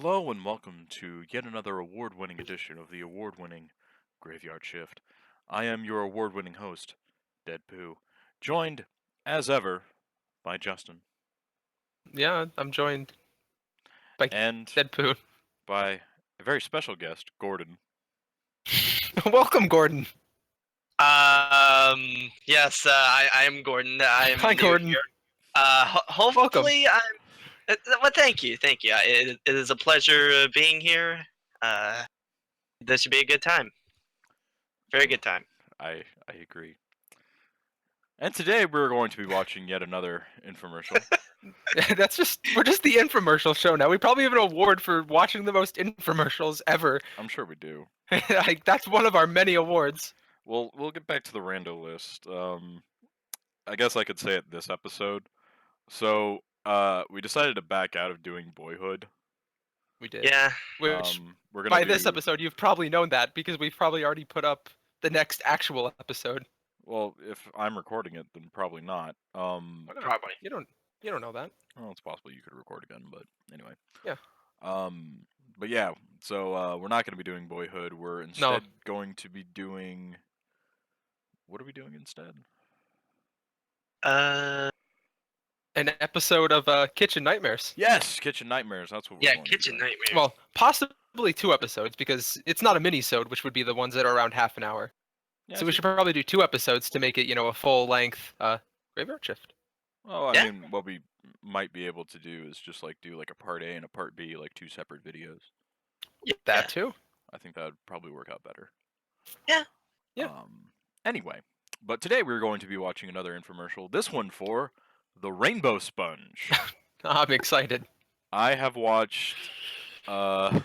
Hello and welcome to yet another award-winning edition of the award-winning Graveyard Shift. I am your award-winning host, Deadpoo, joined, as ever, by Justin. Yeah, I'm joined by And Deadpoon. by a very special guest, Gordon. Welcome, Gordon. Yes, I am Gordon. I am Hi, new Gordon. here. Hopefully, well, thank you. It is a pleasure being here. This should be a good time. Very good time. I agree. And today we're going to be watching yet another infomercial. We're just the infomercial show now. We probably have an award for watching the most infomercials ever. I'm sure we do. That's one of our many awards. We'll get back to the rando list. I guess I could say it this episode. So, we decided to back out of doing Boyhood. We did. Yeah. Which, We're gonna by this do- episode, you've probably known that because we've probably already put up the next actual episode. Well, if I'm recording it, then probably not. Probably. You don't know that. Well, it's possible you could record again, but anyway. Yeah. But yeah, so we're not going to be doing Boyhood. We're instead going to be doing. What are we doing instead? An episode of Kitchen Nightmares. Yes, Kitchen Nightmares. That's what we're Yeah, going to be Kitchen doing. Nightmares. Well, possibly 2 episodes because it's not a minisode, which would be the ones that are around half an hour. Yeah, So we should probably do 2 episodes to make it, a full-length Graveyard Shift. Well, I Yeah. mean, what we might be able to do is just do like a part A and a part B, like 2 separate videos. Yeah. That too. I think that would probably work out better. Yeah. Yeah. Anyway, but today we're going to be watching another infomercial. This one for the Rainbow Sponge. I'm excited. I have watched a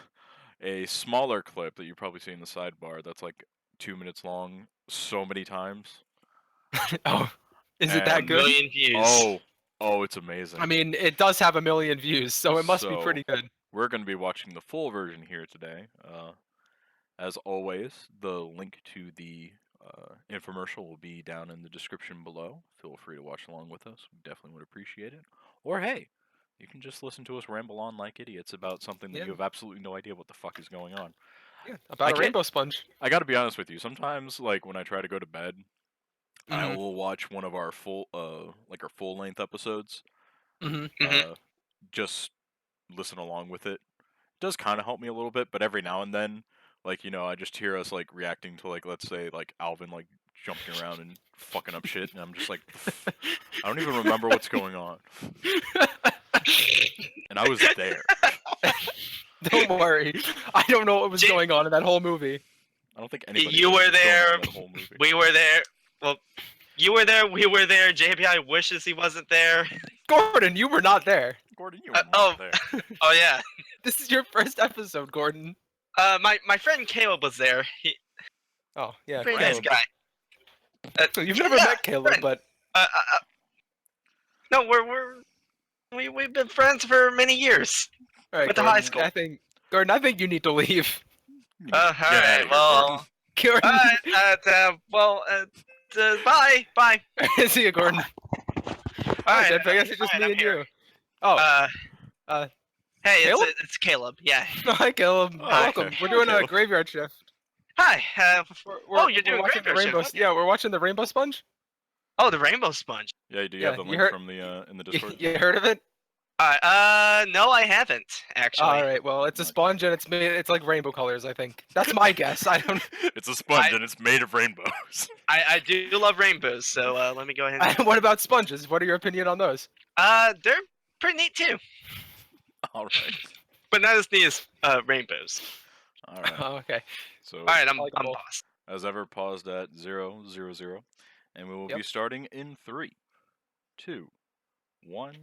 smaller clip that you probably see in the sidebar that's like 2 minutes long so many times. Oh, is it that And- good? Million views. Oh, it's amazing. I mean, it does have 1 million views, so it must be So- pretty good. We're going to be watching the full version here today. As always, the link to the infomercial will be down in the description below. Feel free to watch along with us. We definitely would appreciate it. Or hey, you can just listen to us ramble on like idiots about something that Yeah. you have absolutely no idea what the fuck is going on. Yeah, I about a can't- rainbow sponge. I got to be honest with you. Sometimes, like when I try to go to bed, I Mhm. will watch one of our full length episodes. Mhm. Just listen along with it. It does kind of help me a little bit, but every now and then, I just hear us reacting to let's say Alvin jumping around and fucking up shit, and I'm just like, I don't even remember what's going on, and I was there. Don't worry. I don't know what was going on in that whole movie. I don't think anybody. You knows were what's going on there. in that whole movie. We were there. Well, you were there. We were there. JPI wishes he wasn't there. Gordon, you were not there. Gordon, you were oh. not there. Oh yeah. This is your first episode, Gordon. My friend Caleb was there. Oh, yeah. Very nice Caleb. guy. So you've never Yeah, met Caleb, friend. but No, we've been friends for many years. all right, Went to Gordon, high school. Gordon, I think you need to leave. All Get outta right. here, Well. Gordon, Bye. see you, Gordon. All I right. guess it's just Alright, me I'm and here. you. Oh, Hey, Caleb? it's Caleb. Yeah. hi, Caleb. Oh, Welcome. okay. We're doing a Caleb. graveyard shift. Hi. You're doing watching the Graveyard rainbow. Shift, okay. Yeah, we're watching the Rainbow Sponge. Oh, the Rainbow Sponge. Yeah, do you Yeah, have the you link heard- from the in the You, Discord? you heard of it? No, I haven't actually. All right. Well, it's a sponge and it's like rainbow colors. I think that's my guess. I don't. It's a sponge I- and it's made of rainbows. I do love rainbows, so let me go ahead. And... What about sponges? What are your opinion on those? They're pretty neat too, All right. but not as neat as rainbows. All right. Oh, okay. So All right, I'm Likable. boss. as ever, paused at 0, 0, 0, and we will be Yep. starting in 3, 2, 1,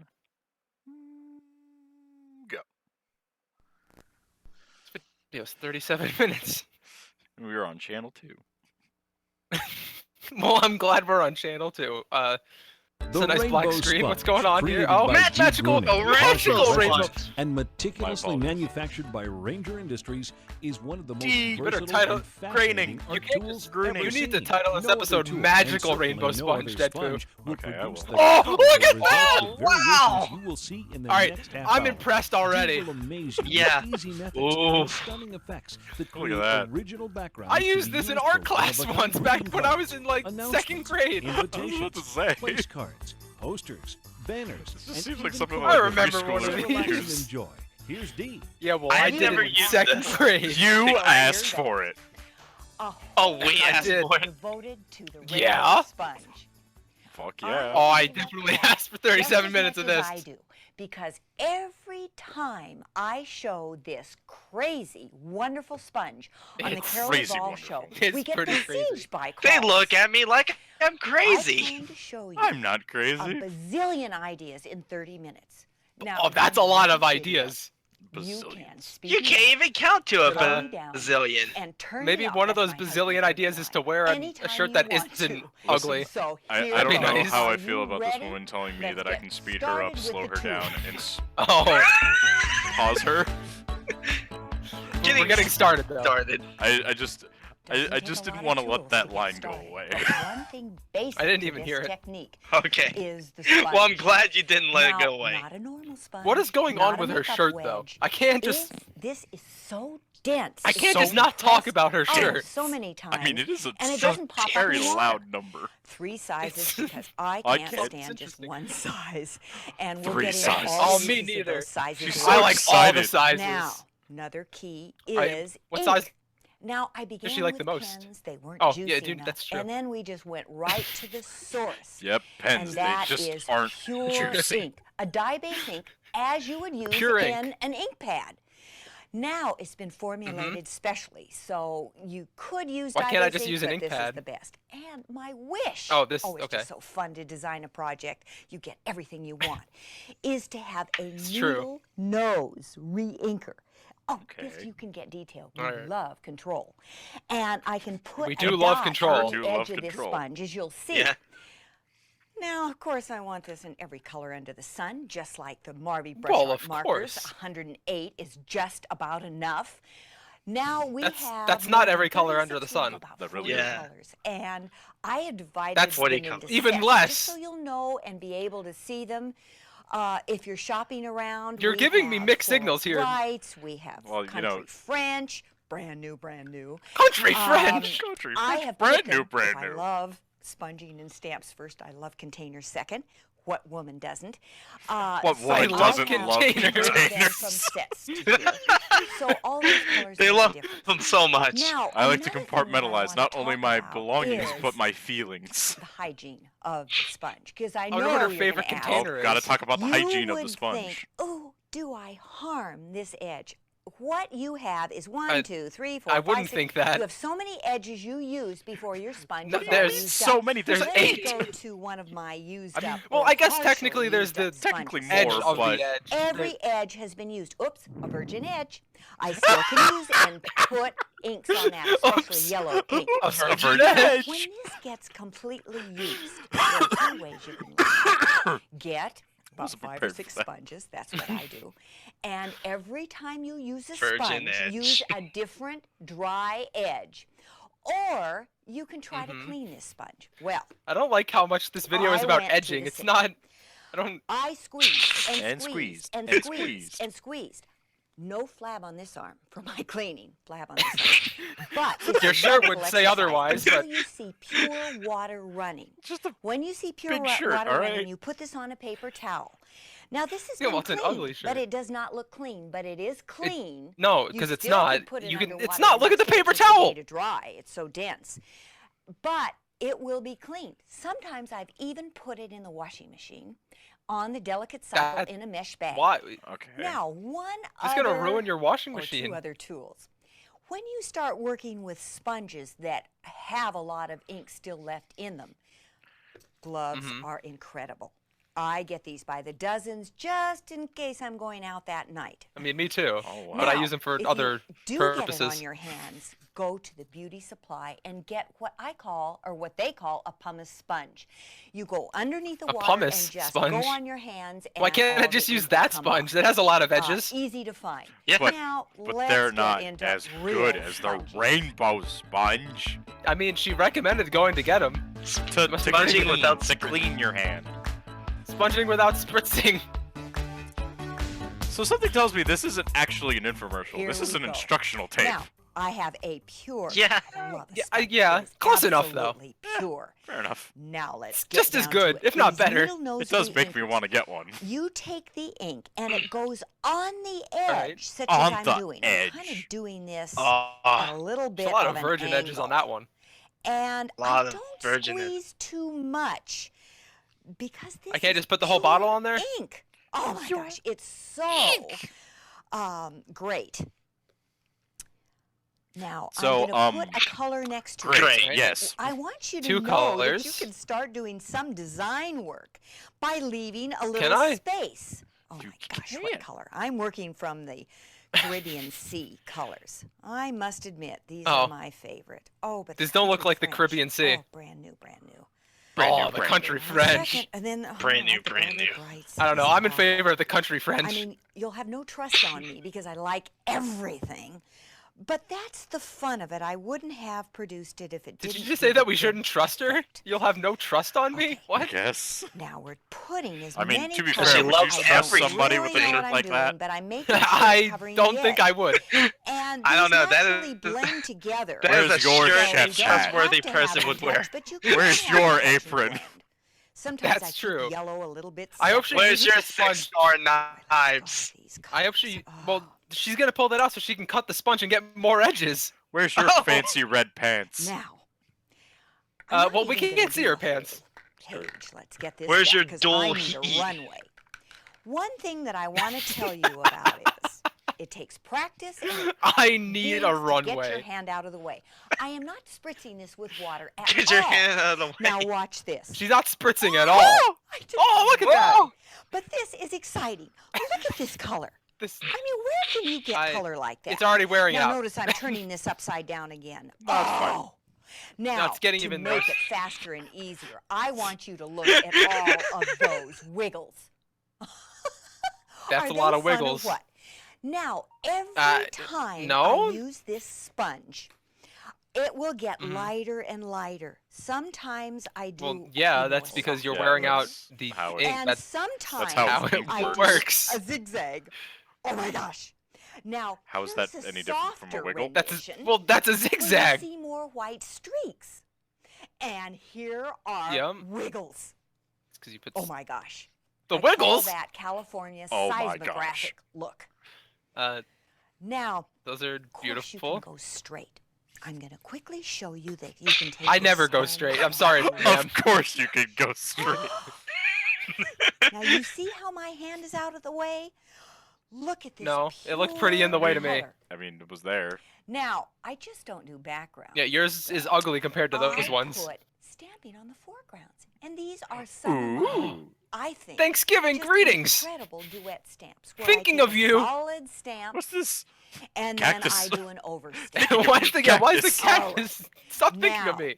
go. It was 37 minutes. We are on channel 2. Well, I'm glad we're on channel 2. It's a nice black screen. What's going on here? created Oh, by magical, G. Bruning, magical Marshall rainbow. Electrics, and meticulously apologies. manufactured by Ranger Industries, is one of the most You better versatile title and it fascinating graining. art You can't tools just ever You need to seen. title this No other episode tool, Magical and Rainbow certainly no other Sponge, Deadpoo. sponge will Okay, I produce will. the Oh, powerful look at results that! and Wow! variations you will see in the All right, next half I'm hour. impressed G already. will amaze you Yeah. with easy methods Oof. and stunning effects that Look at create that. original backgrounds I to used be this in used art for class one-of-a-kind once back greeting when I cards, was in like second announcements, grade. I was about to invitations, say. place cards, posters, banners, This and just seems like even something cards I like a remember for one of you to preschooler relax would and use. enjoy. Here's D. Yeah, well, I've I did never it in used second this. grade. You asked for it. Oh, we I asked did. for it. Devoted to the rainbow Yeah? sponge. Fuck yeah. Oh, I definitely asked for 37 Just as minutes of much this. as I do, because every time I show this crazy, wonderful sponge on the It's Carol crazy Duvall wonderful. show, It's we get pretty besieged crazy. by They calls. look at me like I'm I crazy. plan to show you I'm not a crazy. bazillion ideas in 30 minutes. Now, Oh, if that's you a lot like of this video, ideas. You can Bazillions. speed You me can't up, even count to a Slow me down, bazillion. and turn Maybe me up. one of That's those my bazillion husband's ideas is to wear a Anytime shirt you that want isn't to. ugly. So I here don't be know nice. how I Are feel you about this ready? woman telling me Let's that I get can speed her up, started slow with her the down, tube. and Oh, pause her. we're getting started though. Started. I just Doesn't I take just a didn't lot want of to let tools that get line go started, away. but one thing basic I didn't to even this hear it. technique Okay. is the sponge. Well, I'm glad you didn't let Now, it go away. Not a normal sponge. What is going on not a with her makeup shirt though? wedge. I can't just. This is so dense. I it's can't so just not talk compressed. about her Oh, shirt. so many times. I mean, it is a and it so doesn't pop up very anymore. loud number. 3 sizes It's- because I I can't can't- stand it's just interesting. one size. And we'll 3 get into sizes. all Oh, the me uses of neither. those sizes She's later. I so like all the excited. sizes. Now, another key Alright, is what ink. size Now, I began she like with the most? pens. They weren't Oh, juicy yeah, dude, enough. that's true. And then we just went right to the source. Yep, And pens. They that just is aren't pure juicy. ink. A dye-based ink, as you would use Pure in ink. an ink pad. Now it's been formulated specially, so you could use Why can't I dye-based just ink, use an but ink this is pad? the best. And my wish, Oh, this- it's okay. just so fun to design a project. You get everything you want, is to have a true. needle nose re-inker. Oh, this Okay. you can get detailed. We Alright. love control. And I can put We a do love dot control. on We the do edge love of this control. sponge, as you'll see. Yeah. Now, of course, I want this in every color under the sun, just like the Marby brush Well, art of markers. course. 108 is just about enough. Now we have That's more not than every color 36 under the of sun. about That 40 really is. colors, and I have divided That's them 40 into colors. Even sets, less. just so you'll know and be able to see them. If you're shopping around, You're we giving me have mixed floral signals here. Whites, we have Well, you country know- French, brand new, brand new. Country Um, French. Country I French, have brand put them, new, brand 'cause I new. love sponging and stamps first. I love containers second. What woman doesn't? What so woman I doesn't have love containers them containers? from sets to here. So all these colors They make a love difference. them so much. Now, I like to another thing that I compartmentalize wanna not only talk my about belongings, but is my feelings. the hygiene of the sponge, because I I know wonder what her you're favorite gonna ask, container Oh, is. gotta talk about the you hygiene of would the sponge. think, oh, do I harm this edge? What you have is one, I- 2, 3, 4, I 5, wouldn't 6. think that. You have so many edges you use before your sponge No, is all there's used so up. many. There's Let me 8. go to one of my used up. Well, or I guess partially technically there's used up the Technically sponges. edge more, of but- the edge. Every edge has been used. Oops, a virgin edge. I still can use and put inks on that, especially Oops. yellow ink. A A virgin virgin edge. When this gets completely used, there are 2 ways you can use it. Get about Wasn't 5 or prepared 6 for that. sponges. That's what I do. And every time you use a Virgin sponge, edge. use a different dry edge. Or you can try Mm-hmm. to clean this sponge. Well, I don't like how much this video is I about went to edging. the It's sink. not. I don't. I squeezed and, And squeezed squeezed, and and squeezed squeezed. and squeezed. No flab on this arm for my cleaning. Flab on this arm. But it's Your a shirt would wonderful say exercise otherwise, until but- you see pure water running. Just a When you see pure big shirt, water all running, right? you put this on a paper towel. Now this is Yeah, well, it's an clean, ugly but shirt. it does not look clean. But it is clean. No, You because it's still not. Can put it You can. underwater It's not. and Look at the it's gonna paper take a day towel. to dry. It's so dense. But it will be cleaned. Sometimes I've even put it in the washing machine on the delicate cycle That- in a mesh bag. Why? okay. Now, one It's other gonna ruin your washing or machine. 2 other tools. When you start working with sponges that have a lot of ink still left in them, gloves Mhm. are incredible. I get these by the dozens just in case I'm going out that night. I mean, me too. Oh, wow. But I Now, use them for if other you do purposes. get it on your hands, go to the beauty supply and get what I call, or what they call, a pumice sponge. You go underneath the A water pumice and just sponge? go on your hands. And Why can't I all just the use ink will that come sponge? off. That has a lot of edges. Easy to find. Yeah. Now, But let's they're get not into as real good as the sponges. rainbow sponge I mean, she recommended going to get them. to Sponging clean, without to clean your hand. Sponging without spritzing. So something tells me this isn't actually an infomercial. Here This is we an go. instructional tape. Now, I have a pure. Yeah. I love a Yeah, sponge yeah, that is close enough, though. absolutely pure. Fair enough. Now let's get Just as down good, to it. if not These better. little It nosy does make me inkers. want to get one. You take the ink and it goes on the edge, right. such On as the I'm doing. I'm kind edge. of doing this Oh, a little bit There's a lot of of an virgin edges on angle. that one. And Lot I of don't virgin edge. squeeze too much because this I can't is just put the whole pure bottle on there? Ink. Oh my gosh, it's so great. Now So, I'm going to put a color next to Great. it. Great. Yes. I want you to Two know colors. that you can start doing some design work by leaving a Can little I? space. Oh You my gosh, can. what color? I'm working from the Caribbean Sea colors. I must admit, these Oh. are my favorite. Oh, but These the don't look country like the French. Caribbean Sea. Oh, brand new, brand new. Brand Oh, new, the brand country new. French. Second, and then, Brand I new, like the brand Golden new. Brights. I don't know. This I'm in is favor of the country French. I mean, you'll have no trust on me because I like everything. But that's the fun of it. I wouldn't have produced it if it Did didn't. you just say give that it we the shouldn't trust her? effect. You'll have no trust on me? Okay. I What? guess. Now we're putting as I mean, many to be colors. fair, She would you loves trust everything. somebody really with a know shirt what I'm like doing, that? But I'm making sure it's I covering don't the think edge. I would. And I don't these know, that naturally is- blend together. That Where's is a your shirt chef's So you hat? don't trustworthy have to have person a would wear. touch, but you can Where's have a your touch and apron? blend. Sometimes I That's keep true. yellow a little bit. I hope she separate. Where's uses your a sponge. 6-star I knives? love these I hope colors. she. Oh. Well, she's gonna pull that out so she can cut the sponge and get more edges. Where's your Oh. fancy red pants? Now. I'm not Well, we even gonna can't see do her a whole pants. Page. Let's get this. Where's down, your 'cause dual I need heat? a runway. One thing that I want to tell you about is it takes practice. And it I need needs a to Get your runway. hand out of the way. I am not spritzing this with water at Get all. your hand out of the way. Now watch this. She's not spritzing at all. I just- Oh, look at that. But this is exciting. Look at this color. This. I mean, where can you get color like that? It's already wearing Now out. notice I'm turning this upside down again. That's fine. Oh. Now, it's getting to even make worse. it faster and easier, I want you to look at all of those wiggles. That's Are a lot they of fun or wiggles. what? Now, every time no. I use this sponge, it will get Mhm. lighter and lighter. Sometimes I do. Well, yeah, a that's more because you're Yeah, wearing out that's the how it- ink. And That's sometimes how it I do works. a zigzag. Oh my gosh! Now, How is here's that a any different from a softer wiggle? that's rendition that's a where you zigzag. see more white streaks. And here are Yep. wiggles. It's because you put Oh my gosh! the I call wiggles. that California Oh my seismographic gosh. look. Uh, Now, those are of course, beautiful. you can go straight. I'm going to quickly show you that you can take. I your never go sponge straight. I'm sorry, and- ma'am. Of course you can go straight. Now you see how my hand is out of the way? Look at this. No, it looked pretty in the way to me. color. I mean, it was there. Now, I just don't do background. Yeah, yours is ugly compared to those I ones. put stamping on the foregrounds. And these are some of my, Ooh. I think, Thanksgiving just greetings. incredible duet stamps. Where Thinking I take of a you. solid stamp, What's this? and cactus? then I do an overstamp. why is the Cactus. cactus? Stop thinking of Now, me.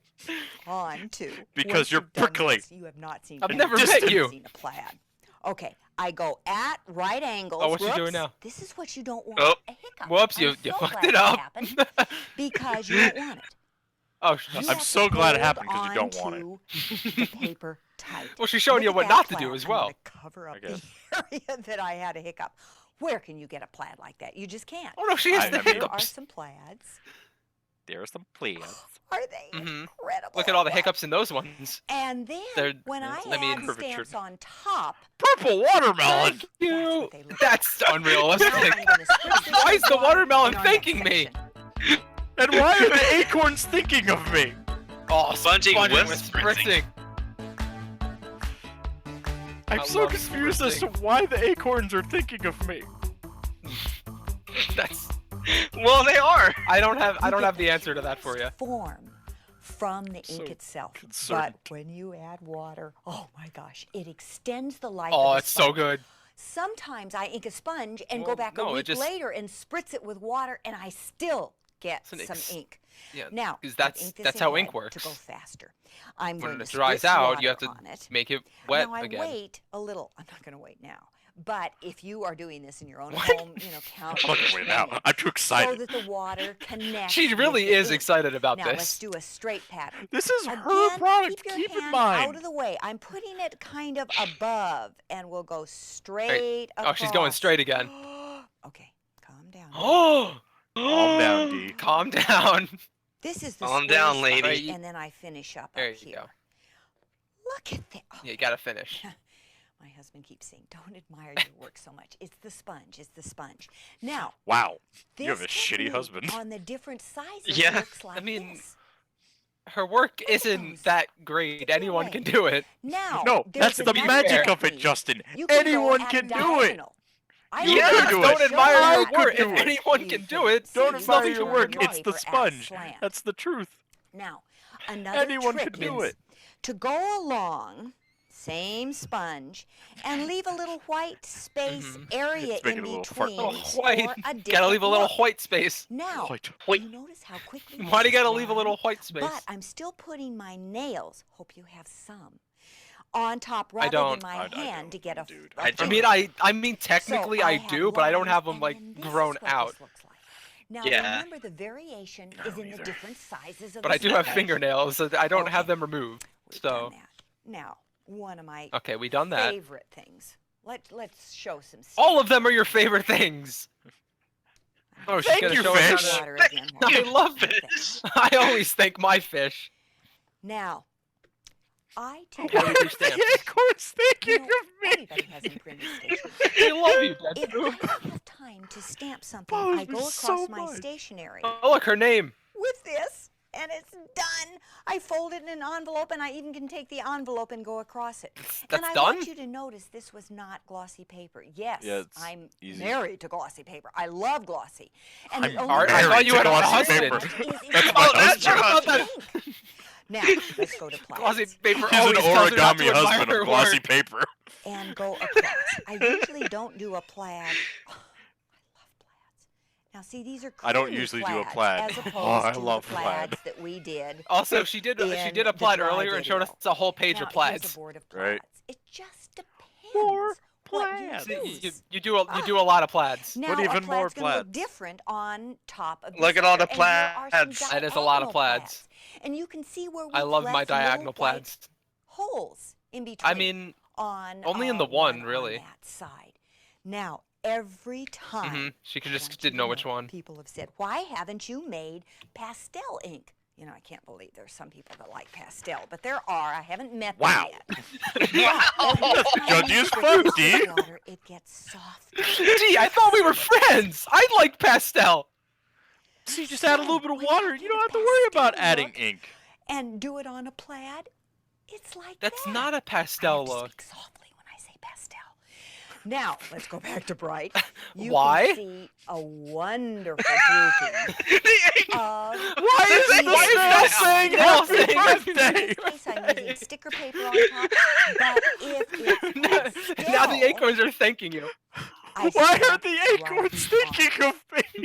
On to. Because once you're you've done prickly. this, you have not seen. I've any never met distance you. seen a plaid. Okay, I go at right angles. Oh, what you doing Whoops. now? This is what you don't want. Oh. A hiccup. Whoops, I'm you so fucked glad it that up. happened because you don't want it. Oh, You I'm have so to glad it hold happened 'cause you don't want it. onto the paper tight. well, she's showing Look you at what that not to plaid. do as I'm well. gonna cover up I the guess. area that I had a hiccup. Where can you get a plaid like that? You just can't. Oh no, she has the I mean- Here are hiccups. some plaids. There are some plaids. Are they Mhm. incredible? Look at all the What? hiccups in those ones. And then They're- when I I mean- add Curvature. stamps on top, Purple watermelon. Thank you. what they look That's now unrealistic. I'm gonna spritz this Why is with the water watermelon in our next thanking me? section. And why are the acorns thinking of me? Oh, Sponging with spritzing. I'm I so love confused as to spritzing. why the acorns are thinking of me. That's. Well, they are. I don't You have get the answer to that for you. purest form from the ink So itself. concerned. But when you add water, oh my gosh, it extends the life Oh, of the it's so sponge. good. Sometimes I ink a sponge and go Well, back no, a it week just- later and spritz it with water, and I still get It's an some ink. Yeah, Now, 'cause I've that's inked this that's how ink ahead works. to go faster. I'm When going it to dries spritz out, you have water to on it. make it wet Now I again. wait a little. I'm not going to wait now. But if you are doing this in your own What? home, count I'm not gonna each wait now. minute I'm too so excited. that the water connects. She with really the is ink. excited about Now this. let's do a straight pattern. This is her Again, product. Keep Keep your in hand mind. out of the way. I'm putting it kind of above, and we'll go straight Oh, across. she's going straight again. Okay, calm down. Oh, Calm down, D. Calm down. This is the Calm square down, sponge, lady. and then I finish up There up you here. go. Look at that. Oh, Yeah, you gotta finish. my husband keeps saying, "Don't admire your work so much. It's the sponge. It's the sponge." Now, Wow. this You have a shitty technique husband. on the different sizes Yeah. looks like I mean, this. Her work Look at isn't those. that great. Anyone way. can do it. Now, No, there's that's the another magic of it, technique. Justin. You can go Anyone at can do it. diagonal. I You will could just do Don't it. show admire I your could work. do If it. anyone You can do it, Don't there's admire nothing your to work. argue. It's the Paper at sponge. slant. That's the truth. Now, another Anyone trick can do is it. to go along, same sponge, and leave a little white space area It's making in a little fart between noise. for White. a Gotta different leave a little look. white space. Now, White. Wait. you notice how quickly Why do you this gotta is leave a dry? little white space? But I'm still putting my nails, hope you have some, on top I rather don't. than my I hand don't, to get a. dude. a I I mean, figure. I mean, technically So I have do, but I don't one, have them and like then this grown is what out. this looks like. Now Yeah. remember, the variation is don't in the either. different sizes of But the I do have sponge. fingernails, so I don't have Okay. them removed. We've So done that. Now, one of my okay, we done that. favorite things. Let's show some. All of them are your favorite things. Oh, she's Thank gonna you, show us how fish. to- Water again. while I we love do it. this. I always thank my fish. Now, I take. How do you do stamps? Of course, thinking You know, of me. everybody has imprinted stationery. I love you, If Deadpool. I don't have time to stamp something, Bothers I me go across so my much. stationery Oh, look, her name. with this, and it's done. I fold it in an envelope, and I even can take the envelope and go across it. And That's I done? want you to notice this was not glossy paper. Yes, Yeah, it's I'm easy. married to glossy paper. I love glossy. And I'm the only Art, I married thought you to had a glossy husband. paper. Oh, that's your husband. Now, let's go to Glossy plaids paper He's an always tells her not to origami admire husband her of glossy work. paper. and go across. I usually don't do a plaid. Oh, I love plaids. Now, see, these are I don't creamy usually do a plaids, plaid. As opposed Oh, I to love the plaid. plaids that we did. Also, she did in a plaid the dry earlier and showed us video. a whole page Now, of here's plaids. a board of Right. plaids. It just depends More what you plaids. See, choose. you do a lot of plaids. Now, Put even a more plaid's gonna look plaids. different on top of Look this at all the here, and here are some plaids. That is a lot of diagonal plaids. And you can see where we've I love my left little diagonal white plaids. holes in between. I mean, on only in the one, really. on that side. Now, every time she I just want you didn't to know which one. People have said, "Why haven't you made pastel ink?" You know, I can't believe there's some people that like pastel, but there are. I haven't met them Wow. yet. But every time Judge you is stick first, it in D. water, it gets soft. Gee, I thought we were friends. I like pastel. So you just add a little bit of when water. you You get don't a have to worry about pastel adding look, ink. And do it on a plaid. It's like That's that. not a I pastel have to look. speak softly when I say pastel. Now, let's go back to bright. You Why? can see a wonderful grouping of Why is either the snail saying snail happy saying happy birthday? In this case, I'm using sticker paper on top, but if it's Now the pastel, acorns are thanking you. I Why stamp are the right acorns on. thinking of me?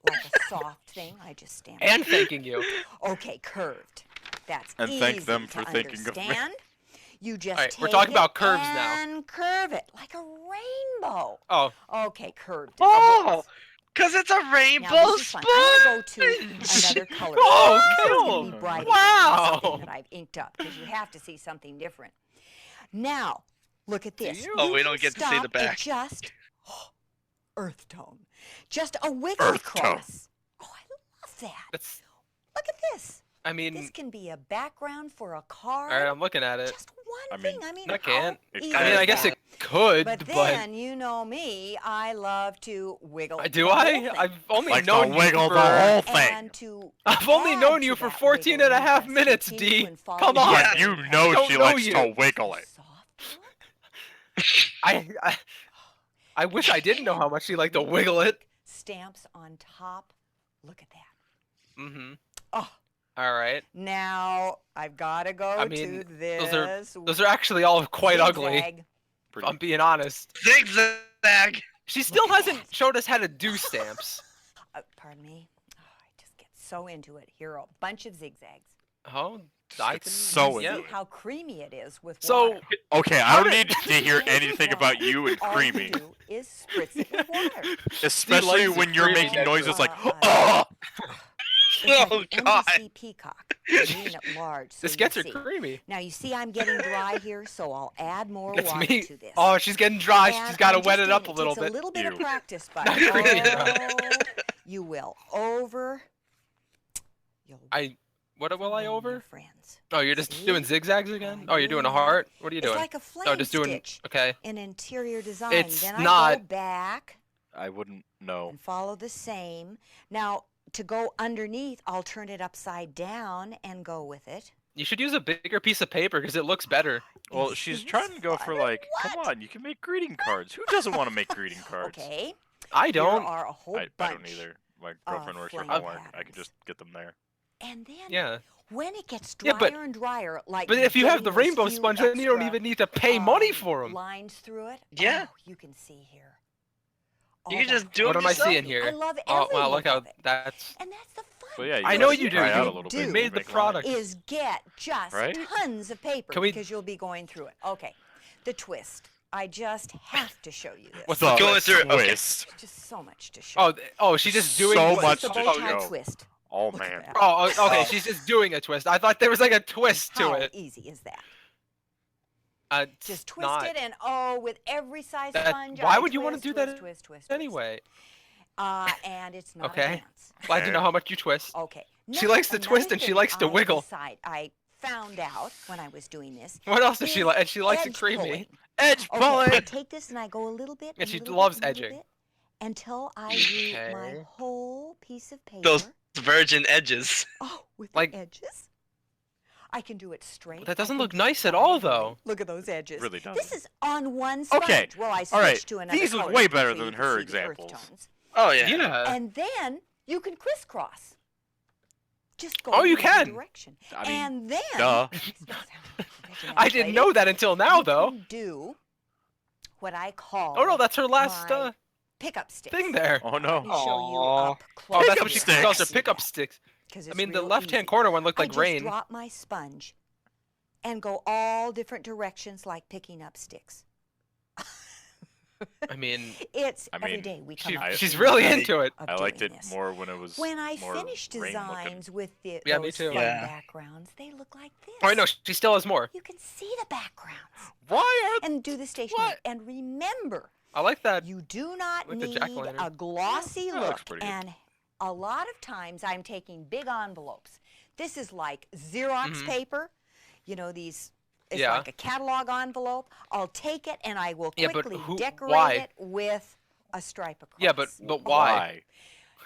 Like a soft thing, I just stamp it. And thanking you. Okay, curved. That's And easy thank them to for thinking of me. understand. You just Alright, take we're talking it about curves now. and curve it like a rainbow. Oh, Okay, curved. Oh, because it's a Now rainbow this is fun. I'm gonna go to sponge. another color. Oh, This is gonna cool. be bright. Wow. Something that I've inked up because you have to see something different. Now, look at this. you? Oh, You we can don't get to see the stop at back. just earth tone, just a wiggle Earth tone. across. Oh, I love that. that's. Look at this. I This mean, can be a background for a card. alright, I'm looking at it. Just one I mean, thing. I mean, I can't. how It easy I mean, is I guess that? it could, But but then you know me, I love to wiggle. do the whole I? thing. I've only Like known to you wiggle for. the whole thing. And to I've only add known you to for that 14 wiggle, and a you half just minutes, continue D. and follow Come the on. But pattern. you I know don't she know likes you. to wiggle it. Soft look. I wish I didn't know how much she liked to wiggle it. Stamps on top. Look at that. Mm-hmm. Oh, All right. Now I've got to go I mean, to this. those are actually all quite ugly. zigzag. If I'm being honest. Zigzag. She still Look at hasn't that. showed us how to do stamps. Pardon me. Oh, I just get so into it. Here are a bunch of zigzags. Oh, I It's can. so yeah. into See how creamy it is with So water. Okay, I How don't did- need to hear anything about you and All creamy, you do is spritz it with water. especially likes when the you're creamy making texture. noises like, Uh, oh. It's Oh, like an God. NBC peacock. I'm eating it large, so This you gets her see. creamy. Now you see I'm getting dry here, so I'll add more That's water me. to this. Oh, she's getting dry. And She's got to I'm wet just it up a doing- little takes bit. a little bit of Ew. practice, but Not really, no. you will over. You'll What will I ruin your over? friends. Oh, you're just See? doing zigzags again? Oh, you're doing a doing that. heart? What are you It's doing? like a flame Oh, just doing. stitch Okay. in interior design. It's then I go not- back I wouldn't know. and follow the same. Now, to go underneath, I'll turn it upside down and go with it. You should use a bigger piece of paper because it looks better. Well, Is she's this trying to go for fun? like, come What? on, you can make greeting cards. Who doesn't want to make greeting cards? Okay. I Here don't. are a whole I bunch. don't either. My girlfriend works for flame Hallmark. I patterns. could just get them there. And then Yeah. when it gets Yeah, drier but- and drier, like But if you have getting the those rainbow few sponge, then you don't extra, even need to pay money um, for them. lines through it. Yeah. Oh, you can see here. You all can just that do What it am I yourself. seeing I here? love Oh, every wow, one look how of it. that's. And that's the fun. But yeah, you I gotta know what you do. try out a You little do. bit. made the Make product. lines. Is get just Right? tons of paper Can we- because you'll be going through it. Okay, the twist. I just have to show you this. What's The the Going through it, okay. twist. There's just so much to show. Oh, oh, she's just doing. So the- much the to bow tie show. twist. Oh Look at man. that. Oh, okay. Oh. She's just doing a twist. I thought there was like a twist to How it. easy is that? It's Just twist not. it, and oh, with every size That- sponge. why I would you wanna twist, do that twist, twist, twist, twist. Anyway, And it's not a Okay. dance. glad to know how much you twist. Okay. She now likes to twist another and she thing likes to I wiggle. I found out when I was doing this. What else does she is like? And she likes it edge creamy. pulling. Edge Okay, I pulling. take this and I go a little bit. And a she little loves bit, a little edging. bit, until I do my Okay. whole piece of paper. Those virgin edges. Oh, with Like- the edges. I can do it straight. That I doesn't can look do nice at diagonally. all, though. Look at those edges. Really This doesn't. is on one sponge. Okay, Well, I switched all right. to another These look color way so better you than can her see the earth examples. tones. Oh yeah. Yeah. And then you can crisscross. Just go Oh, you in one can. direction. I mean, and then duh. I didn't know that until now, you though. can do what I call Oh no, that's her last my pickup sticks. thing there. Oh Let no. me show you Aw. up close. Oh, that's Pickup what she sticks. calls her See pickup that? sticks. 'Cause I it's mean, the real left-hand easy. corner one looked I like just rain. drop my sponge and go all different directions like picking up sticks. I mean, It's I every mean, day we come she- up I- with she's new really ways into it. of I liked doing it this. more when it was When I more finish rain looking. designs with the Yeah, me those too. fun Yeah. backgrounds, they look like this. Oh, I know. She still has more. You can see the backgrounds Why are and do the stationery. What? And remember, I like that. you do not With the need jack-o'-lantern. a glossy That looks look. pretty good. And a lot of times I'm taking big envelopes. This is like Xerox Mhm. paper. You know, these, it's Yeah. like a catalog envelope. I'll take it and I will Yeah, but quickly decorate why? it with a stripe across. Yeah, but why? why?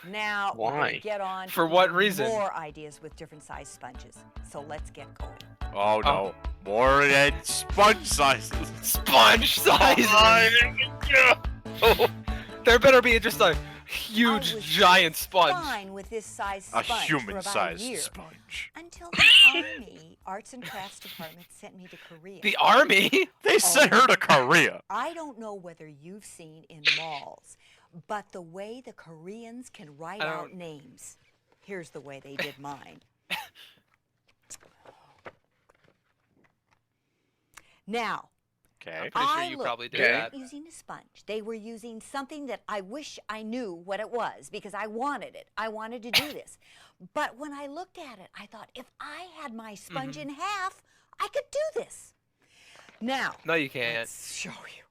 Now, we're gonna Why? get on For to what even reason? more ideas with different size sponges. So let's get going. Oh no. More than sponge sizes. Sponge size. Oh, There better be just a I huge, was giant just sponge. Fine with this size A sponge for about a human-sized year, sponge. until the Army Arts and Crafts Department sent me to Korea. The army? They sent her to Korea. I don't know whether you've seen in malls, but the way the Koreans can write I out don't- names. Here's the way they did mine. Now, Okay. Pretty sure I you looked, probably did they that. weren't using a sponge. They were using something that I wish I knew what it was because I wanted it. I wanted to do this. But when I looked at it, I thought, if I had my sponge in half, I could do this. Now, No, you can't. let's show you.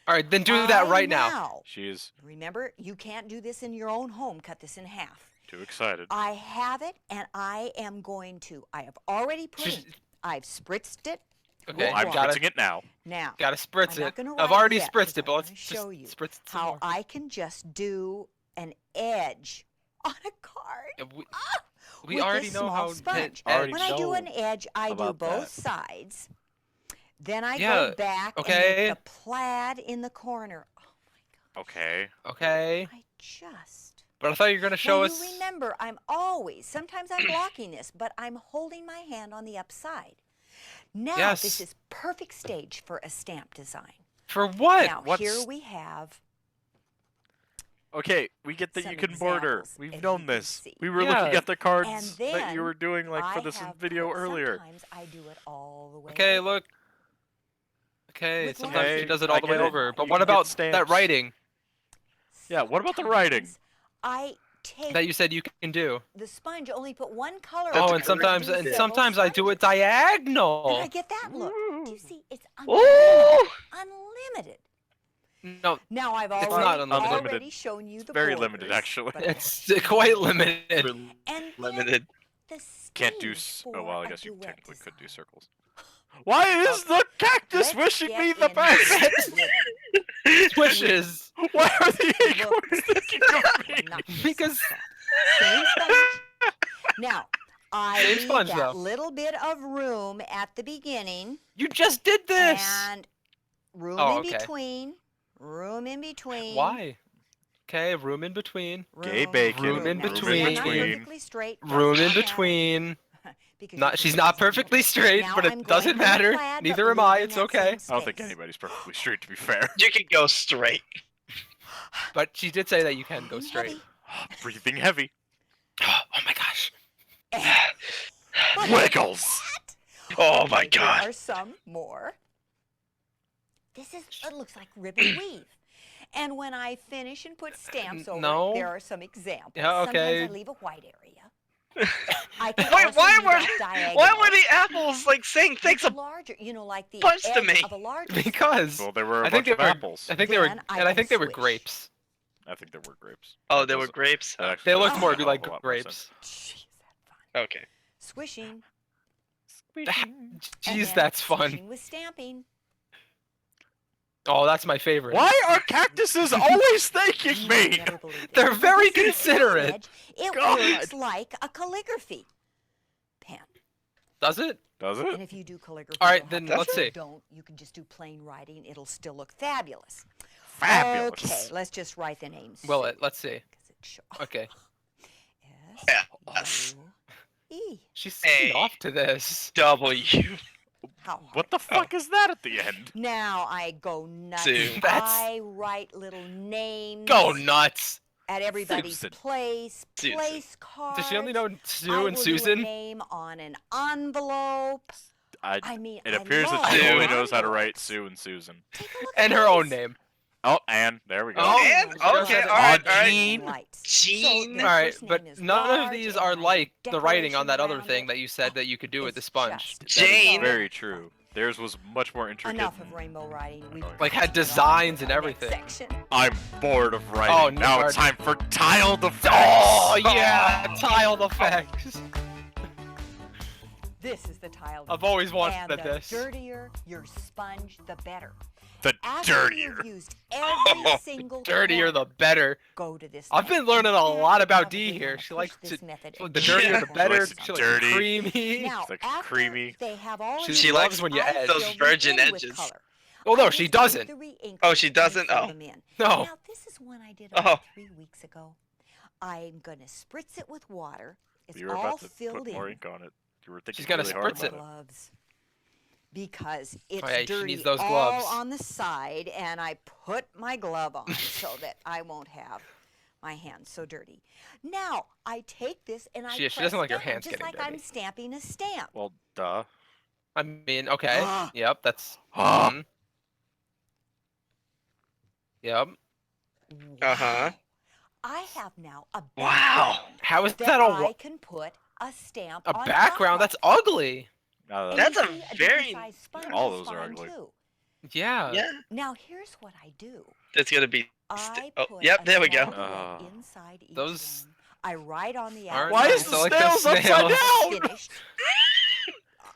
All right, then do that right now. She is Remember, you can't do this in your own home. Cut this in half. too excited. I have it, and I am going to. I have already put She's- it. I've spritzed it. Okay, with I'm water. gotta, spritzing it now. Now, gotta spritz I'm not it. gonna I've write already yet, spritzed 'cause it, but I let's wanna just show you spritz it some how more. I can just do an edge on a card. Yeah, we with already this know small how sponge. to Already When I do know an edge, I do about both that. sides. Then I Yeah, go back okay. and get the plaid in the corner. Oh my God. Okay. Okay. I just But I thought you were gonna show Well, us. you remember, sometimes I'm blocking this, but I'm holding my hand on the upside. Now, Yes. this is perfect stage for a stamp design. For what? Now, What's- here we have Okay, we get that some you can border. examples, We've as known you can this. see. We were Yeah. looking at the cards And that you then were doing like for I this have video put- earlier. Sometimes I do it all the way Okay, over. look. Okay, With sometimes she lines. does it I all the way get it. over. But You what can get about that stamps. writing Yeah, what about the writing? Sometimes I take that you said you can do? the sponge, only put one color That's Oh, on and it, sometimes do and several sometimes I do it sponges. diagonal. And I get that look. Do you see? It's Ooh! unlimited. No, Now I've It's already, not unlimited. already shown you the Very borders, limited, actually. but it's quite limited. We're and limited. the Can't do. stage Oh well, for I a guess you duet technically could do design. circles. Why is the cactus Let's wishing get me the into best? the Wishes. Why are the Look acorns thinking of me? Knock yourself Because out. Same sponge. Now, I Same leave sponge, that though. little bit of room at the beginning you just did this. and room Oh, in okay. between. Room in between. Why? Okay, room in between. Gay Room, bacon. Room in Now, between. I'm not perfectly straight. Room in doesn't matter, between. because you Not, can she's see not exactly. perfectly straight, Now but I'm it going doesn't on the matter. plaid, but Neither am I. leaving It's that okay. same I don't think space. anybody's perfectly straight, to be fair. You can go straight. But she did say that you can go I'm straight. heavy. Breathing heavy. Oh my gosh. But Wiggles. Oh my Here god. are some more. It looks like ribbon weave. And when I finish and put stamps over No. it, there are some examples. Yeah, okay. Sometimes I leave a white area. I can Wait, also why leave were that why diagonal were the apples like saying things with a larger, like the bunch to edge me? of a larger Because Well, there were a I think bunch they of were. apples. I think they were, Then I and I can think they were swish. grapes. I think there were grapes. Oh, That there were does- grapes? that actually They does looked make more a hell like of a lot more grapes. Jeez, is that fun. Okay. Swishing. sense. and Jeez, then that's fun. swishing with stamping. Oh, that's my favorite. Why are cactuses always thanking You me? would never believe it. They're very This is the considerate. edge. It God. works like a calligraphy pen. Does it? Does And it? if you do calligraphy, All right, you don't then have to. let's If you see. don't, you can just do plain writing. It'll still look fabulous. Fabulous. Okay, let's just write the names. Well, let's see. Sue. Okay. Yes. S-U-E. She's Hey. off to this. W. How hard? What the fuck is that at the end? Now I go nuts. Sue. That's- I write little names Go nuts. at everybody's Susan. place, Susan. place cards. Does she only know I Sue will and do a Susan? name on an envelope. I mean, It I appears that love she Sue. only knows how to write envelopes. Sue and Susan. Take a look And at her own these. name. Oh, and there we go. Oh, and? Okay, alright, alright. Green lights. Jean. their All right, first but name is none of large these and are I like the writing on that decoration other around thing it. that you said that you could do with the It's sponge. just That is Jane. very true. Theirs was much more intricate. Enough of rainbow writing. We've Like, had covered it all designs in and our next everything. section. I'm bored of writing. Oh, now it's time for tiled effects. Oh yeah, tiled effects. This is the tile. I've always wanted and the this. dirtier your sponge, the better. The After dirtier. you've used every single Dirtier the corner, better. go to this. I've been method. learning a And lot you about probably D here. wanna She push likes this to- method The into dirtier the your better. likes it She likes dirty. it creamy. Now, It's like after creamy. they have all She She used, likes when you I edge. fill those them virgin in with edges. color. Oh I no, she just take doesn't. the re-ink Oh, ink she and doesn't? fill Oh. them in. No. Now this is one I did Oh. about 3 weeks ago. I'm gonna spritz it with water. It's You were all about to filled put more in. ink on it. You were thinking She's gonna really hard spritz it. about Gloves. Because it's yeah, she dirty needs those all gloves. on the side, and I put my glove on so that I won't have my hands so dirty. Now I take this and I She press doesn't like her down, hands just getting like I'm dirty. stamping a stamp. Well, duh. I mean, okay. Yep, that's. Ah. mhm. Yep. Uh-huh. Wow. I have now a Wow. background How is that that a I can put a stamp on top background? of. That's ugly. Now And That's you a see, different very- size sponge All is those are fine, ugly. too. Yeah. Yeah. Now here's what I do. That's gonna be. I Oh, put yep, a there we go. small bullet inside each Those one. I write on the aren't outside. Why is I the like the snails upside snails. down? Finished.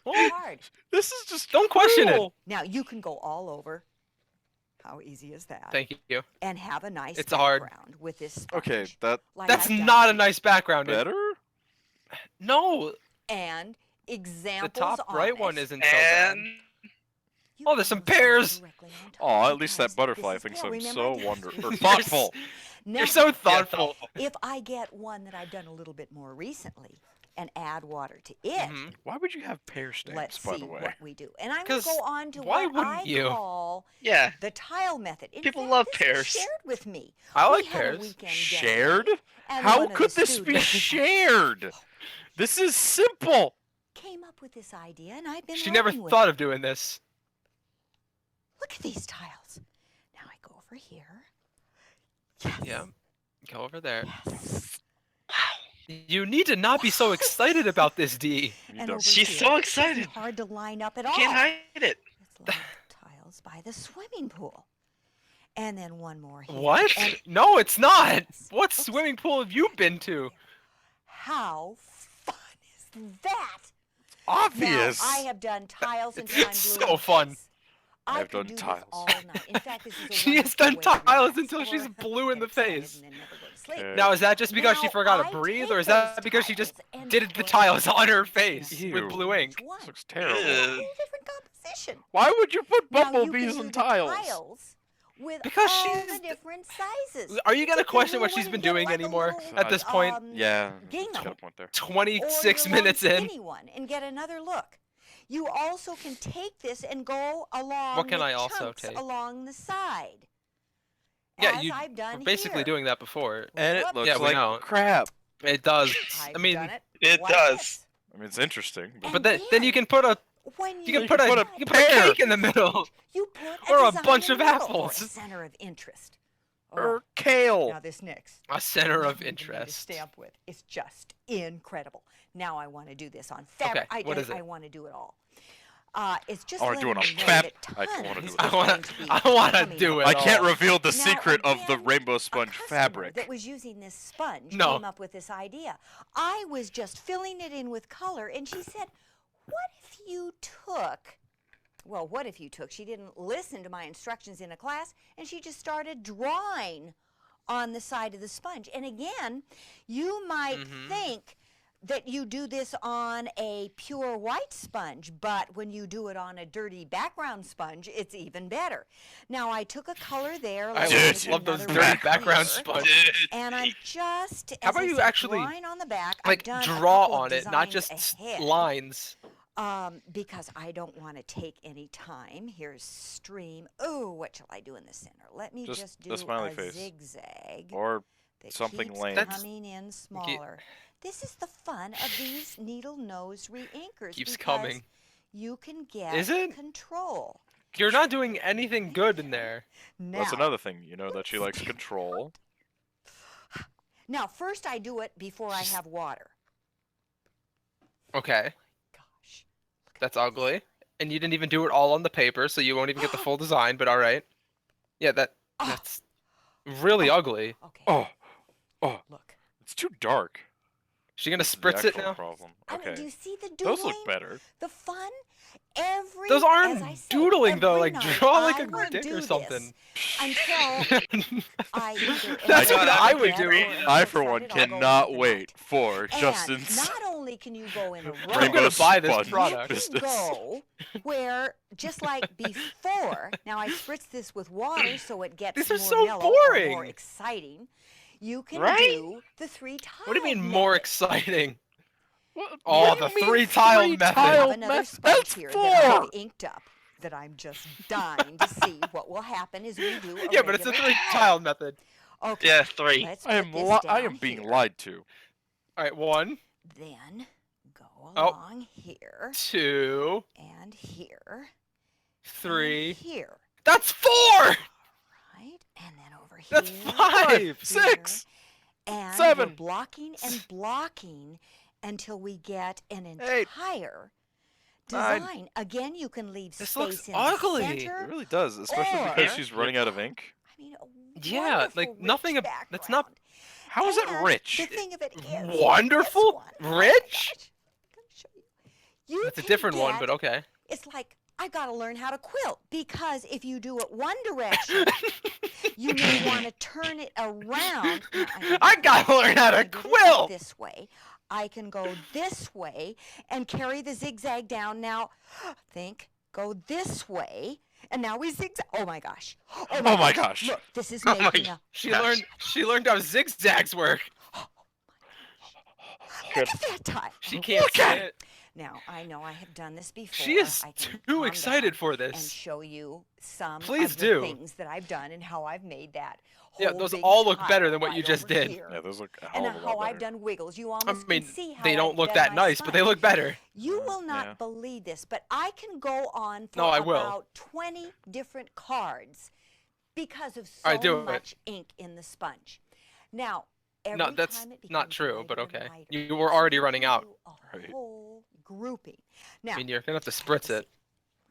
Well, Hard. This is just Don't question it. cruel. Now you can go all over. How easy is that? Thank you. And have a nice It's hard. background with this sponge. Okay, that like That's I've done. not a nice background. better. No, And the examples top on right it. one isn't so bad. And You Oh, there's can some look pears. directly on top Oh, at of least tiles. that butterfly This is thinks pale. I'm Remember so I told wonderful you. or thoughtful. Now, You're so thoughtful. if I get one that I've done a little bit more recently and add water to it, Why would you have pear let's stamps, by see the way? what we do. And I'm going to 'Cause go on to why what wouldn't I you? call Yeah. the tile method. In People fact, love this pears. was shared with me. I We like had a pears. weekend Shared? getaway, and How one of could the this be students shared? This is simple. came up with this idea, and I've been She never running with thought it. of doing this. Look at these tiles. Now I go over here. Yes. Yeah. Go over there. Yes. You need to not be so excited about this, D. You And don't- over She's here, so it isn't excited. hard to line up at all. Can't hide it. It's like tiles by the swimming pool. And then one more here. What? And No, it's not. Yes. What Oops. swimming pool have you been to? how fun is that? Obvious. Now, I have done tiles until I'm It's blue so in the fun. face. I I have could done do tiles. This all night. In fact, this is a She has wonderful done way to tiles relax until she's or blue in get the excited face. and then never go to sleep. Okay. Now, is that just because she Now, forgot to I breathe, take or is that those because she just tiles and did the put tiles them on her into face Ew. with blue ink? each one. This looks It's a terrible. whole different composition. Why would you put Now, you can bumblebees do in the tiles? with Because all she's- the different sizes. Are you gonna If question what really she's wanna been get doing like a anymore little, at this point? Yeah. gingham, Got a point there. 26 or your minutes long in. skinny one and get another look. You also can take this and go along What can with I also chunks take? along the side. Yeah, as you I've done were basically here. doing that before. And it Whoop. looks Yeah, we like know. crap. It does. I've I mean, done it. It like does. this. I mean, it's interesting. But but then you can put a When you can You put can a put a you can put a pear. cake in the middle. You put Or a design bunch in of the middle apples. for a center of interest. or kale. Now this next. A center of you need to interest. stamp with. It's just incredible. Now I want to do this on fabric. Okay, what is it? I want to do it all. It's just I wanna do it letting on you know fab- that I tons wanna do is it I on wanna- going to be I wanna coming do up. it I can't all. reveal the Now, secret of the again, rainbow a sponge customer fabric. that was using this sponge No. came up with this idea. I was just filling it in with color, and she said, "What if you took?" Well, what if you took? She didn't listen to my instructions in a class, and she just started drawing on the side of the sponge. And again, you might think that you do this on a pure white sponge, but when you do it on a dirty background sponge, it's even better. Now, I took a color there. I like just love those another dirty one background here, sponges. And I'm just, How as about I you said, actually, drawing on the back. I've Like done a draw couple of on it, not designs just ahead, lines. because I don't want to take any time. Here's stream. Oh, what shall I do in the center? Let me Just just the do smiley a face. zigzag Or that something keeps lame. That's- coming in smaller. This is the fun of these needle nose reinkers. Keeps because coming. You can get Is it? control. You're not doing anything good in there. Now, That's another thing, you know, that she likes control. now, first I do it before I have water. Okay, Gosh. look at that's this. ugly. And you didn't even do it all on the paper, so you won't even get the full design, but alright. Yeah, Oh. that's really ugly. Okay. Oh, oh, Look. it's too dark. She gonna This is the spritz it actual now? Problem. I mean, do Okay, you see the doodling? those look better. The fun? Every Those aren't as I said, doodling though, every like night draw like I a will dick do or this something. Until I either That's am what in I bed would or do. am I, so for one, excited I'll go cannot into the wait night. for And Justin's not only can you go in a row, I'm rainbow gonna buy this sponge product. you business. can go where just like before. Now I spritz this with water so it gets These are more so mellow or more boring. exciting. You can Right? do the 3 tiles. What do you mean more exciting? What, Oh, what do the you mean 3-tile method. I have tile another method? sponge That's here that I've 4. inked up that I'm just dying to see what will happen as we do. Yeah, but it's a regular 3-tile method. Okay. Yeah, 3. Let's I put am this I down am being here. lied to. Alright, 1, Then go Oh. along here 2, and here. 3. And here. That's 4! Right? And then over here. That's 5! 6. And 7. we're blocking and blocking until we get an 8. entire 9. design. Again, you can leave This space looks in ugly. the It center. really does, especially because Or- she's running out of ink. I mean, a Yeah, wonderful, like, rich nothing that's not- background. How is it And rich? The thing of it is, Wonderful? this one- oh my Rich? gosh, I'm gonna show you. You That's a can different one, get- but okay. It's like I got to learn how to quilt because if you do it one direction, you may want to turn it around. Now, I gotta learn how to I do it quilt! this way. I can go this way and carry the zigzag down. Now, think go this way, and now we zigzag. Oh my gosh. Oh my gosh. Look, this is Oh my making a. She learned how zigzags work. Look at that time. She can't Look see at it. Now, I know I have done this before. She is I can too calm excited down for and this. show you some Please of the do. things that I've done and how I've made that Yeah, whole those big all look tile better than what you right just over did. here. Yeah, those look a And hell of a how lot I've better. done wiggles. You I almost mean, can see how they don't I've look done that my nice, but they sponge. look better. You will not Yeah. believe this, but I can go on for No, I will. about 20 different cards because of All right, do so it. much ink in the sponge. Now, every No, that's time it not becomes true, but lighter and okay. lighter, You were so already you running can out. do a Right. whole grouping. Now, I mean, you're gonna have to just spritz to it. see.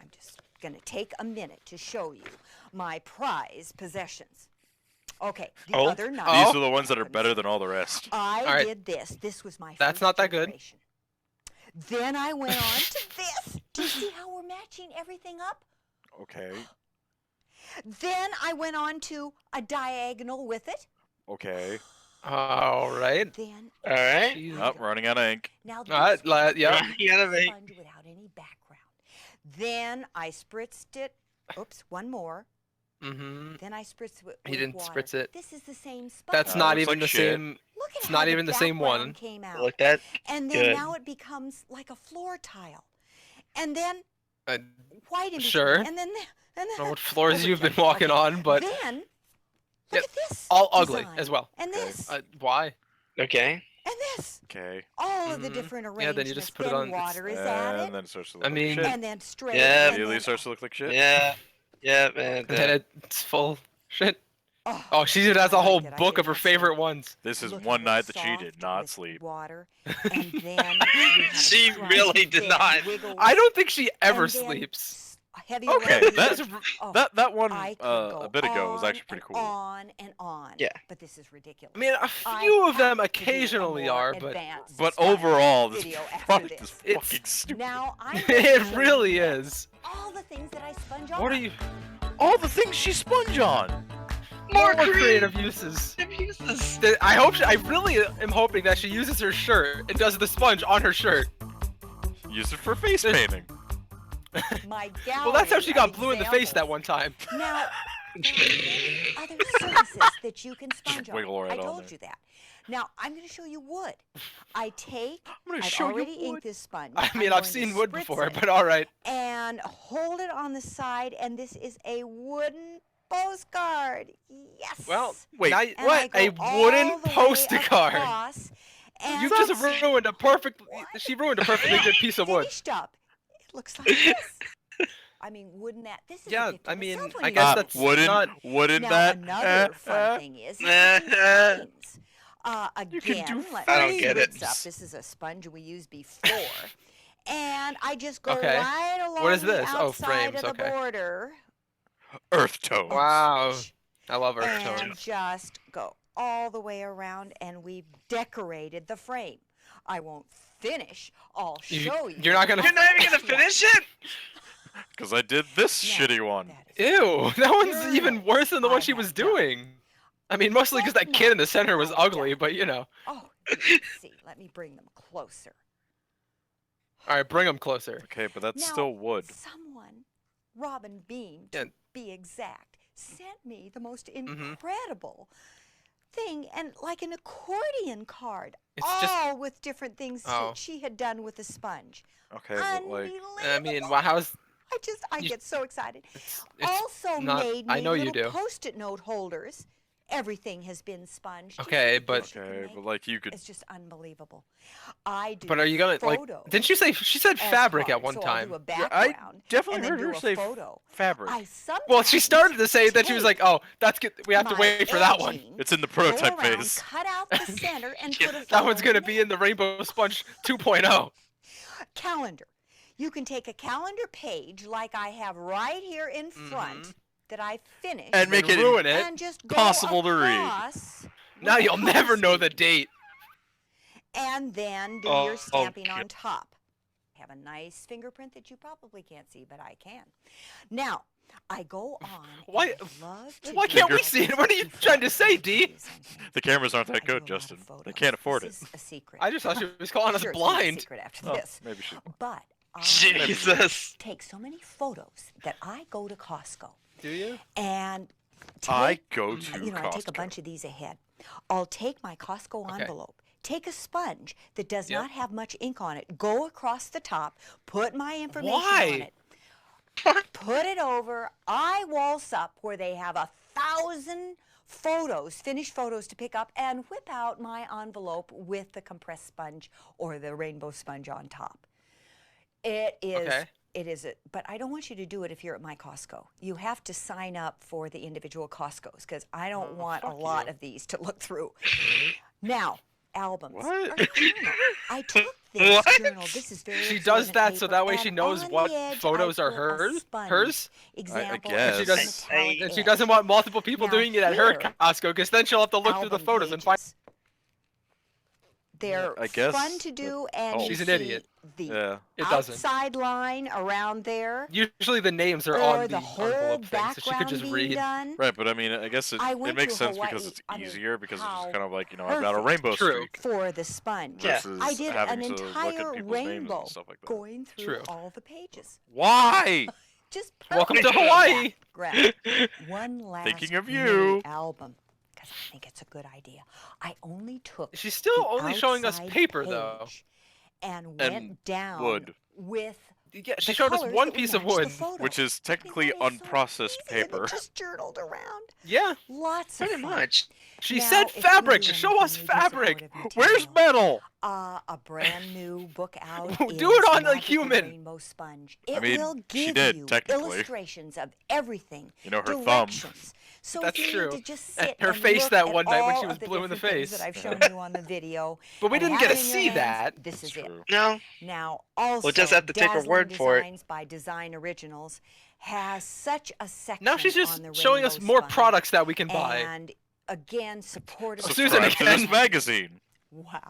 I'm just going to take a minute to show you my prize possessions. Okay, the Oh. other night. These are the ones that are better than all the rest. I All right. did this. This was my That's first not that good. generation. Then I went on to this. Do you see how we're matching everything up? Okay. Then I went on to a diagonal with it. Okay. All right. Then All right. Jeez. Oh, running out of ink. now All right, this one yeah. is Running out of ink. sponge without any background. Then I spritzed it. Oops, one more. Mm-hmm. Then I spritzed it with He didn't water. spritz it. This is the same sponge. That's Oh, not looks even like the shit. same. Look at it's how not the even the same background one. Came out. Look that And then good. now it becomes like a floor tile. And then I white in between. Sure. And then don't know what floors over you've been here. walking Okay. on, but Then Yeah, look at this. all ugly design. as well. And Okay. this. Why? Okay. And this. Okay. All of the Mhm. different Yeah, arrangements. then you just put it then on- it's- water is And added. then it starts to look I like mean- shit. And then straight. Yeah. and Immediately then, starts to look like shit. Yeah. Yeah, man. And then it's full shit. oh, Oh, she has a I whole liked it. I book did of her not sleep. favorite ones. This is Look at one it, night that she soft did not with sleep. Water. And then we have a She strong really did thin not. wiggles, I don't think she ever and then sleeps. Heavy Okay, around the that's edge. Oh, that one I could a go bit ago was on actually pretty and cool. On and on. Yeah. But this is ridiculous. I mean, a I few of them have to do a occasionally more are, but advanced But sponge overall, this video after product this. is It's- fucking stupid. Now I'm going it to show really you is. all the things that I sponge on. What are you? All the things she sponge on. More creative uses. uses. I hope. I really am hoping that she uses her shirt and does the sponge on her shirt. Use it for face painting. My gallery Well, that's how she got of blue in the face that examples. one time. Now, there are many other surfaces that you can sponge on. wiggle right I on told there. you that. Now, I'm going to show you wood. I take, I'm gonna I've show already you inked wood. this sponge. I I'm mean, going I've to seen wood spritz before, it but all right. and hold it on the side, and this is a wooden postcard. Yes. Well, Wait, now, And I what? go A all wooden the way postcard. across, and You just ruined a perfect. She ruined a perfectly good piece of wood. finished up. It looks like this. I mean, wouldn't that? This is Yeah, a gift I in mean, itself when I you guess use that's it. wouldn't Now, that? another fun thing is you can do frames. You can Again, do let I don't me get it. spritz up. This is a sponge we used before, and I just go Okay. right along What is the this? Oh, outside frames, of the okay. border. Earth tone. Wow, I love earth And tones. just go all the way around, and we've decorated the frame. I won't finish. I'll show you. You're not gonna- You're not even gonna finish it. Because I did this No, shitty one. that is Ew, that one's Journal even worse than the I one she have was done. doing. I mean, mostly because that That's kid in the not center was what I've ugly, done. but you know. Oh, let's see. Let me bring them closer. All right, bring them closer. Okay, but that's Now, still wood. Someone, Robin Bean, Yeah. to be exact, sent me the most Mhm. incredible thing, and like an accordion card, It's all just- with different things Oh. that she had done with the sponge. Okay, but like, Unbelievable! I mean, well, how's I you- get so excited. it's Also not- made I me know you little do. Post-it note holders. Everything has been sponged. You Okay, see the but- things you can okay, make? but like you could. It's just unbelievable. I do. But are you gonna like? photos Didn't you say she said as fabric at cards, one so I'll time? do a Yeah, I background definitely and then heard do her a say photo. fabric. I Well, she sometimes started to say that she was take like, "Oh, that's good. We have to my wait for that one. edging, It's in the go prototype around, phase. Cut out the center and put a That photo one's gonna in be there. in the Rainbow Sponge 2.0." Calendar. You can take a calendar page like I have right here in front that I finished And make Then it ruin it. and just go impossible to read. across Now with you'll the never know color the date. and then do Oh, your stamping okay. on top. Have a nice fingerprint that you probably can't see, but I can. Now, I go on. and Why- I love to Why do can't we all see it? these What are you different trying to say, Dee? photos and things. The cameras aren't I that do a good, lot of Justin. They photos. can't afford it. This is a secret. I just thought she was calling us Sure, it's not a blind. secret after Oh, this. maybe she. But I Jesus. take so many photos that I go to Costco Do you? and I take, go to you know, I take a Costco. bunch of these ahead. I'll take my Costco Okay. envelope, take a sponge that does Yep. not have much ink on it, go across the top, put my information on Why? it, put it over. I waltz up where they have 1,000 photos, finished photos to pick up, and whip out my envelope with the compressed sponge or the rainbow sponge on top. It is. Okay. It is, but I don't want you to do it if you're at my Costco. You have to sign up for the individual Costco's because I don't want a fuck lot you. of these to look through. Now, albums What? or journal. I took this What? journal. This is very She does absorbent that so paper, that way she and knows on what the edge, photos I are put a hers. sponge. Hers. Example, guess. And she it's a doesn't. metallic And she edge. doesn't want multiple people Now doing it at her here, Costco, because then she'll have to look through the album photos and find. pages. They're I guess fun to do, and oh. you She's an see idiot. the Yeah. It doesn't. outside line around there, Usually the names are or on the the whole envelope thing, so she could background just being read. done. Right, but I mean, I guess I it went makes to sense because Hawaii. it's I mean, easier because it's just how kind of like, you know, I've got a perfect. rainbow True. streak For the sponge, Yeah. versus I did having an to look entire at people's names rainbow and stuff like that. going through True. all the pages. Why? Just Welcome to perfect. Hawaii. Grab one last Thinking of mini you. album because I think it's a good idea. I only took She's still the only showing us outside paper, though. page and And went down wood. with Yeah, she the showed us colors one that would piece of match the wood. photo. Which is I mean, technically that is so unprocessed easy, and paper. it just journaled around. Yeah. Lots of Pretty fun. much. She Now, said if you fabric. do Show anything, us you do fabric. support a Where's material. metal? A brand new book out. Do is it on a Magical human. Rainbow Sponge. I It mean, will she give did, you technically. illustrations of everything. You know, her thumb. directions. So That's you true. need to just And sit her and face look that at one night when she all was of the blue in the different things face. that I've shown you on the video. But we and didn't have get it to in your see hands. that. This is it. True. No. Now, also, just have to take her Dazzling word for it. Designs by Design Originals has such a section Now she's on just the showing us rainbow more sponge. products that we can buy. And again, supportive. Susan Subscribe to this again. magazine. Wow.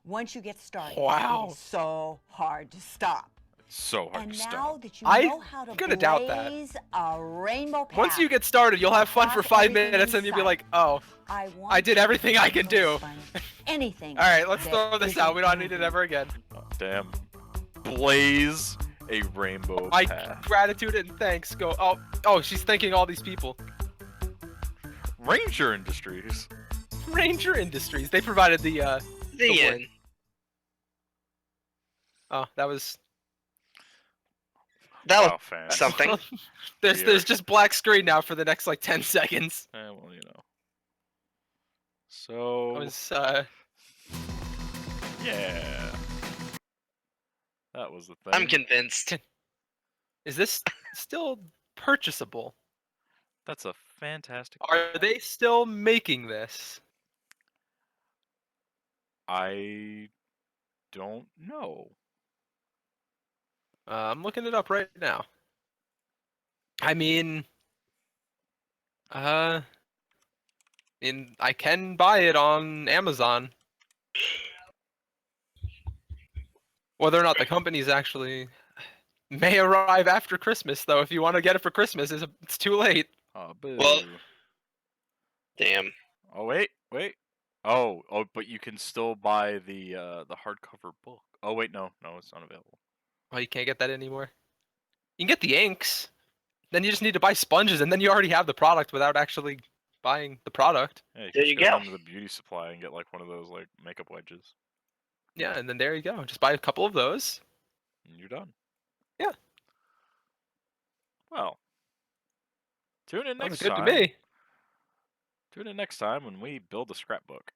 Once you get started, Wow. it is so hard to stop. It's so hard And to now stop. that you I know how to gonna doubt that. blaze a rainbow path, Once you get started, you'll have fun for across 5 everything minutes, in and you'll be sight, like, "Oh, I want I did you everything to I can rainbow do." sponge anything. all right, let's that throw this out. We don't need it isn't ever again." Oh, damn. Blaze a rainbow My path. gratitude and thanks go. Oh, she's thanking all these people. Ranger Industries. Ranger Industries. They provided the The wood. end. Oh, that was That was Wow, fan. something. there's just black screen now for the next like 10 seconds. Well, you know. So It was yeah, that was the thing. I'm convinced. is this still purchasable? That's a fantastic. Are they still making this? I don't know. I'm looking it up right now. I mean, I can buy it on Amazon. Whether or not the company's actually may arrive after Christmas, though. If you want to get it for Christmas, it's too late. Oh, boo. Well- Damn. Oh wait. Oh, but you can still buy the hardcover book. Oh wait, no, it's not available. Oh, you can't get that anymore. You can get the inks. Then you just need to buy sponges, and then you already have the product without actually buying the product. Yeah, There can you just go. down to the beauty supply and get like one of those like makeup wedges, Yeah, and then there you go. Just buy a couple of those. and you're done. Yeah. Well, tune in That was next good time. to me. Tune in next time when we build a scrapbook.